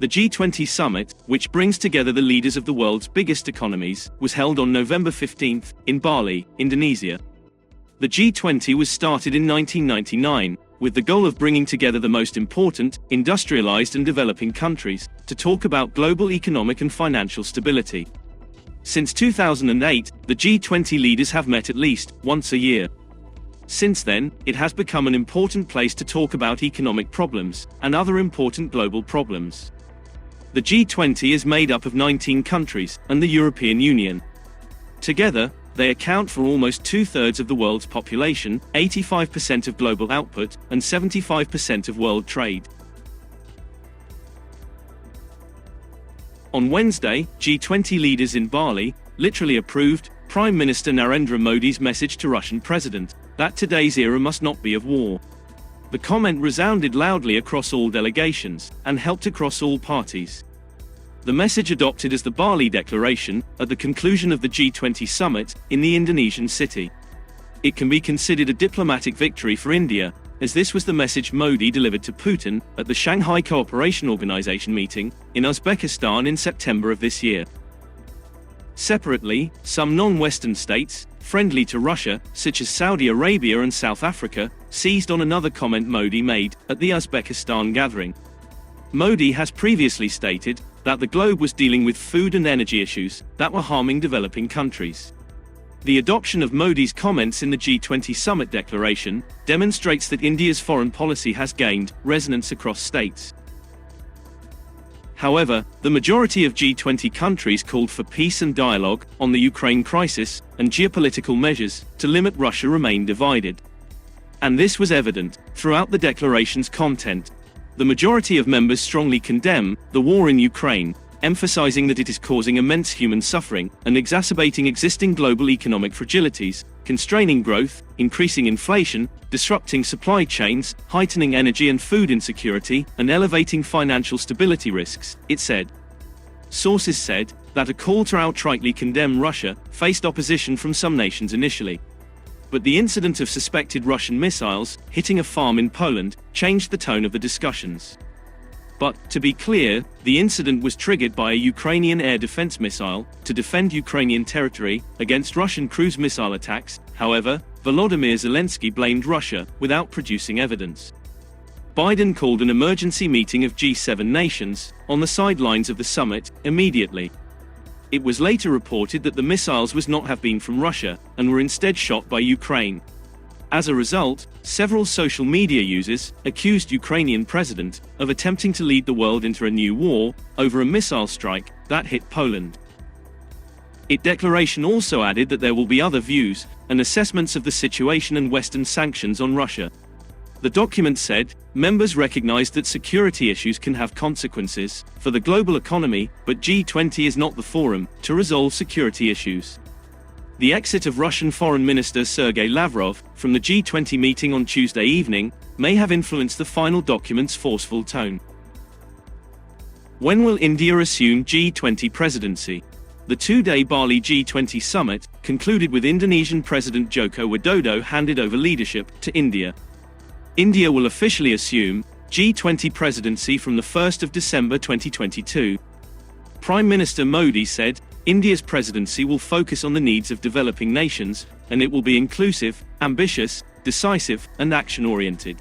The G20 summit, which brings together the leaders of the world's biggest economies, was held on November 15 in Bali, Indonesia. The G20 was started in 1999, with the goal of bringing together the most important, industrialized and developing countries, to talk about global economic and financial stability. Since 2008, the G20 leaders have met at least once a year. Since then, it has become an important place to talk about economic problems and other important global problems. The G20 is made up of 19 countries and the European Union. Together, they account for almost two-thirds of the world's population, 85% of global output, and 75% of world trade. On Wednesday, G20 leaders in Bali literally approved Prime Minister Narendra Modi's message to Russian President that today's era must not be of war. The comment resounded loudly across all delegations and helped across all parties. The message adopted as the Bali Declaration at the conclusion of the G20 summit in the Indonesian city. It can be considered a diplomatic victory for India, as this was the message Modi delivered to Putin at the Shanghai Cooperation Organization meeting in Uzbekistan in September of this year. Separately, some non-Western states, friendly to Russia, such as Saudi Arabia and South Africa, seized on another comment Modi made at the Uzbekistan gathering. Modi has previously stated that the globe was dealing with food and energy issues that were harming developing countries. The adoption of Modi's comments in the G20 summit declaration demonstrates that India's foreign policy has gained resonance across states. However, the majority of G20 countries called for peace and dialogue on the Ukraine crisis, and geopolitical measures to limit Russia remain divided. And this was evident throughout the declaration's content. The majority of members strongly condemn the war in Ukraine, emphasizing that it is causing immense human suffering and exacerbating existing global economic fragilities, constraining growth, increasing inflation, disrupting supply chains, heightening energy and food insecurity, and elevating financial stability risks, it said. Sources said that a call to outrightly condemn Russia faced opposition from some nations initially. But the incident of suspected Russian missiles hitting a farm in Poland changed the tone of the discussions. But, to be clear, the incident was triggered by a Ukrainian air defense missile to defend Ukrainian territory against Russian cruise missile attacks. However, Volodymyr Zelensky blamed Russia without producing evidence. Biden called an emergency meeting of G7 nations on the sidelines of the summit immediately. It was later reported that the missiles was not have been from Russia and were instead shot by Ukraine. As a result, several social media users accused Ukrainian president of attempting to lead the world into a new war over a missile strike that hit Poland. Its declaration also added that there will be other views and assessments of the situation and Western sanctions on Russia. The document said, members recognized that security issues can have consequences for the global economy, but G20 is not the forum to resolve security issues. The exit of Russian Foreign Minister Sergei Lavrov from the G20 meeting on Tuesday evening may have influenced the final document's forceful tone. When will India assume G20 presidency? The two-day Bali G20 summit concluded with Indonesian President Joko Widodo handed over leadership to India. India will officially assume G20 presidency from the 1st of December 2022. Prime Minister Modi said, India's presidency will focus on the needs of developing nations, and it will be inclusive, ambitious, decisive, and action-oriented.